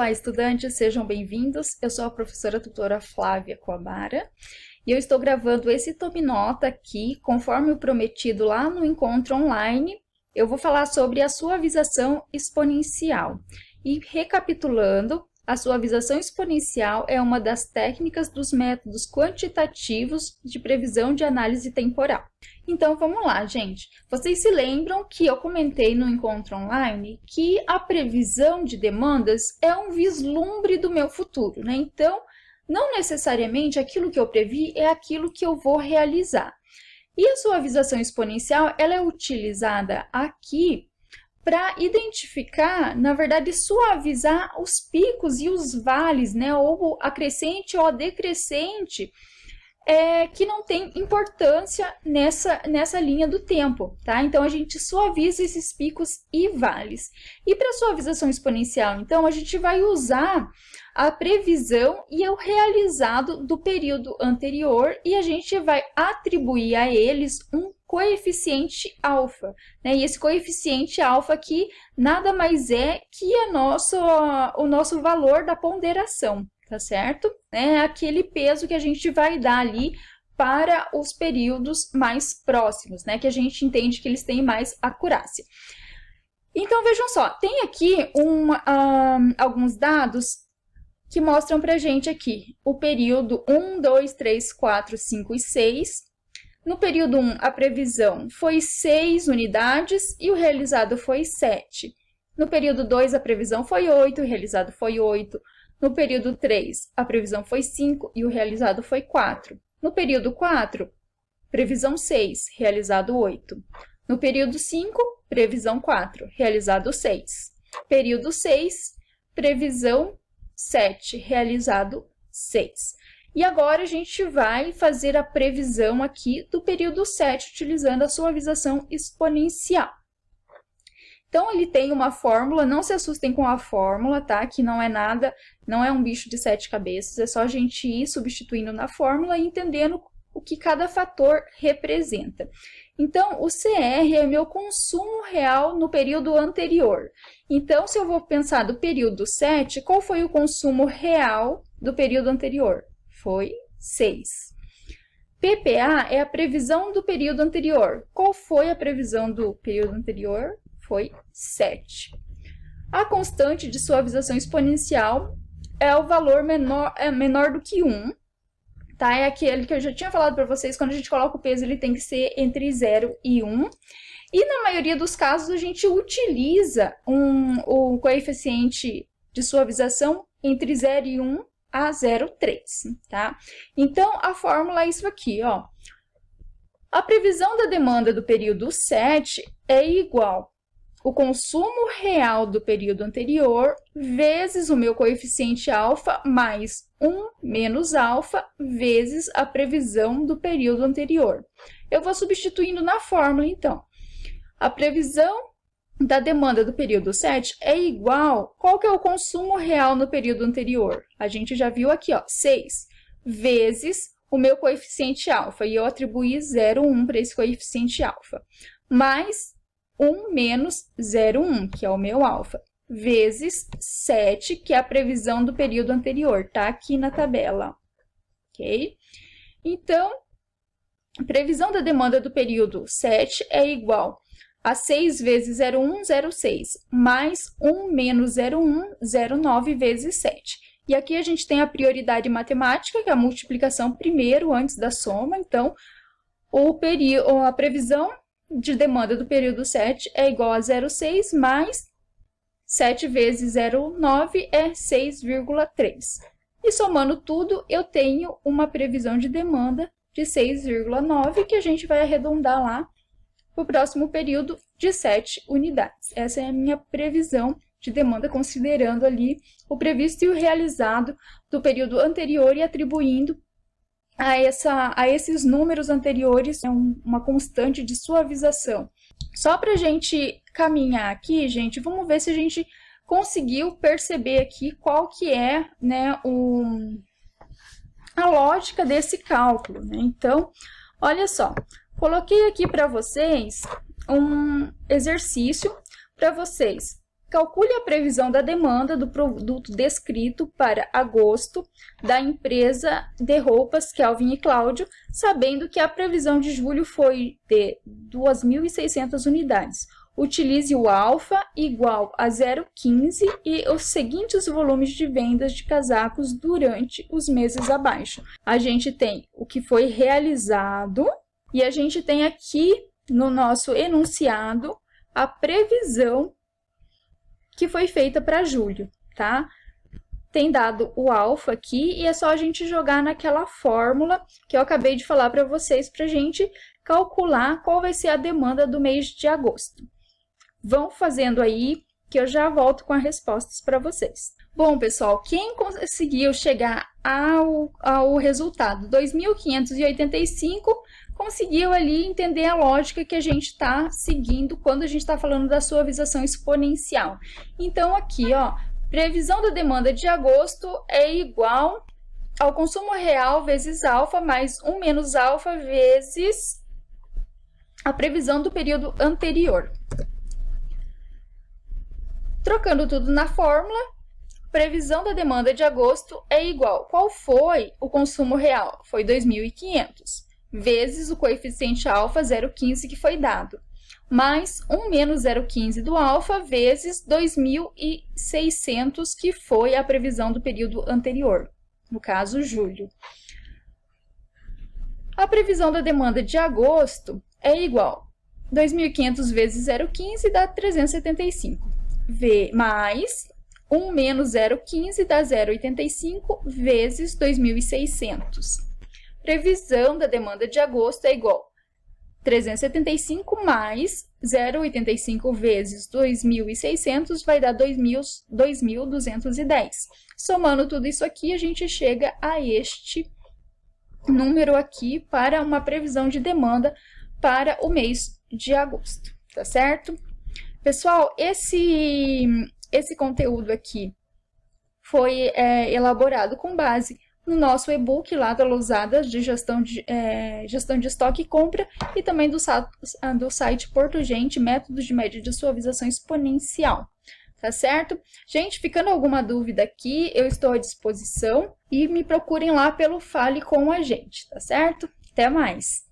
Olá, estudantes, sejam bem-vindos. Eu sou a professora tutora Flávia Coabara e eu estou gravando esse Tome Nota aqui, conforme o prometido lá no encontro online. Eu vou falar sobre a suavização exponencial. E recapitulando, a suavização exponencial é uma das técnicas dos métodos quantitativos de previsão de análise temporal. Então, vamos lá, gente. Vocês se lembram que eu comentei no encontro online que a previsão de demandas é um vislumbre do meu futuro, né? Então, não necessariamente aquilo que eu previ é aquilo que eu vou realizar. E a suavização exponencial, ela é utilizada aqui para identificar, na verdade, suavizar os picos e os vales, né? Ou a crescente ou a decrescente, que não tem importância nessa linha do tempo, tá? Então, a gente suaviza esses picos e vales. E para suavização exponencial, então, a gente vai usar a previsão e o realizado do período anterior e a gente vai atribuir a eles um coeficiente alfa, né? E esse coeficiente alfa aqui nada mais é que o nosso valor da ponderação, tá certo? É aquele peso que a gente vai dar ali para os períodos mais próximos, né? Que a gente entende que eles têm mais acurácia. Então, vejam só, tem aqui alguns dados que mostram para a gente aqui o período 1, 2, 3, 4, 5 e 6. No período 1, a previsão foi 6 unidades e o realizado foi 7. No período 2, a previsão foi 8 e o realizado foi 8. No período 3, a previsão foi 5 e o realizado foi 4. No período 4, previsão 6, realizado 8. No período 5, previsão 4, realizado 6. Período 6, previsão 7, realizado 6. E agora a gente vai fazer a previsão aqui do período 7, utilizando a suavização exponencial. Então, ele tem uma fórmula, não se assustem com a fórmula, tá? Que não é nada, não é um bicho de 7 cabeças, é só a gente ir substituindo na fórmula e entendendo o que cada fator representa. Então, o CR é meu consumo real no período anterior. Então, se eu vou pensar do período 7, qual foi o consumo real do período anterior? Foi 6. PPA é a previsão do período anterior. Qual foi a previsão do período anterior? Foi 7. A constante de suavização exponencial é o valor menor do que 1. Tá? É aquele que eu já tinha falado para vocês, quando a gente coloca o peso, ele tem que ser entre 0 e 1. E na maioria dos casos, a gente utiliza o coeficiente de suavização entre 0 e 1 a 0,3, tá? Então, a fórmula é isso aqui, ó. A previsão da demanda do período 7 é igual o consumo real do período anterior vezes o meu coeficiente alfa mais 1 menos alfa vezes a previsão do período anterior. Eu vou substituindo na fórmula, então. A previsão da demanda do período 7 é igual, qual que é o consumo real no período anterior? A gente já viu aqui, ó, 6 vezes o meu coeficiente alfa, e eu atribuí 0,1 para esse coeficiente alfa, mais 1 menos 0,1, que é o meu alfa, vezes 7, que é a previsão do período anterior, tá aqui na tabela, ok? Então, a previsão da demanda do período 7 é igual a 6 vezes 0,1, 0,6, mais 1 menos 0,1, 0,9 vezes 7. E aqui a gente tem a prioridade matemática, que é a multiplicação primeiro, antes da soma. Então, a previsão de demanda do período 7 é igual a 0,6, mais 7 vezes 0,9 é 6,3. E somando tudo, eu tenho uma previsão de demanda de 6,9, que a gente vai arredondar lá para o próximo período de 7 unidades. Essa é a minha previsão de demanda, considerando ali o previsto e o realizado do período anterior e atribuindo a esses números anteriores uma constante de suavização. Só para a gente caminhar aqui, gente, vamos ver se a gente conseguiu perceber aqui qual que é, né, a lógica desse cálculo, né? Então, olha só. Coloquei aqui para vocês um exercício para vocês Calcule a previsão da demanda do produto descrito para agosto da empresa de roupas Kelvin e Cláudio, sabendo que a previsão de julho foi de 2.600 unidades. Utilize o alfa igual a 0,15 e os seguintes volumes de vendas de casacos durante os meses abaixo. A gente tem o que foi realizado e a gente tem aqui no nosso enunciado a previsão que foi feita para julho, tá? Tem dado o alfa aqui e é só a gente jogar naquela fórmula que eu acabei de falar para vocês para a gente calcular qual vai ser a demanda do mês de agosto. Vão fazendo aí que eu já volto com as respostas para vocês. Bom, pessoal, quem conseguiu chegar ao resultado 2.585 conseguiu ali entender a lógica que a gente está seguindo quando a gente está falando da suavização exponencial. Então, aqui, ó, previsão da demanda de agosto é igual ao consumo real vezes alfa mais 1 menos alfa vezes a previsão do período anterior. Trocando tudo na fórmula, previsão da demanda de agosto é igual. Qual foi o consumo real? Foi 2.500. Vezes o coeficiente alfa 0,15 que foi dado, mais 1 menos 0,15 do alfa vezes 2.600 que foi a previsão do período anterior, no caso, julho. A previsão da demanda de agosto é igual 2.500 vezes 0,15 dá 375, mais 1 menos 0,15 dá 0,85 vezes 2.600. Previsão da demanda de agosto é igual 375 mais 0,85 vezes 2.600 vai dar 2.210. Somando tudo isso aqui, a gente chega a este número aqui para uma previsão de demanda para o mês de agosto, tá certo? Pessoal, esse conteúdo aqui foi elaborado com base no nosso e-book lá da Lousada de gestão de estoque e compra e também do site Porto Gente, métodos de média de suavização exponencial, tá certo? Gente, ficando alguma dúvida aqui, eu estou à disposição e me procurem lá pelo Fale com a Gente, tá certo? Até mais!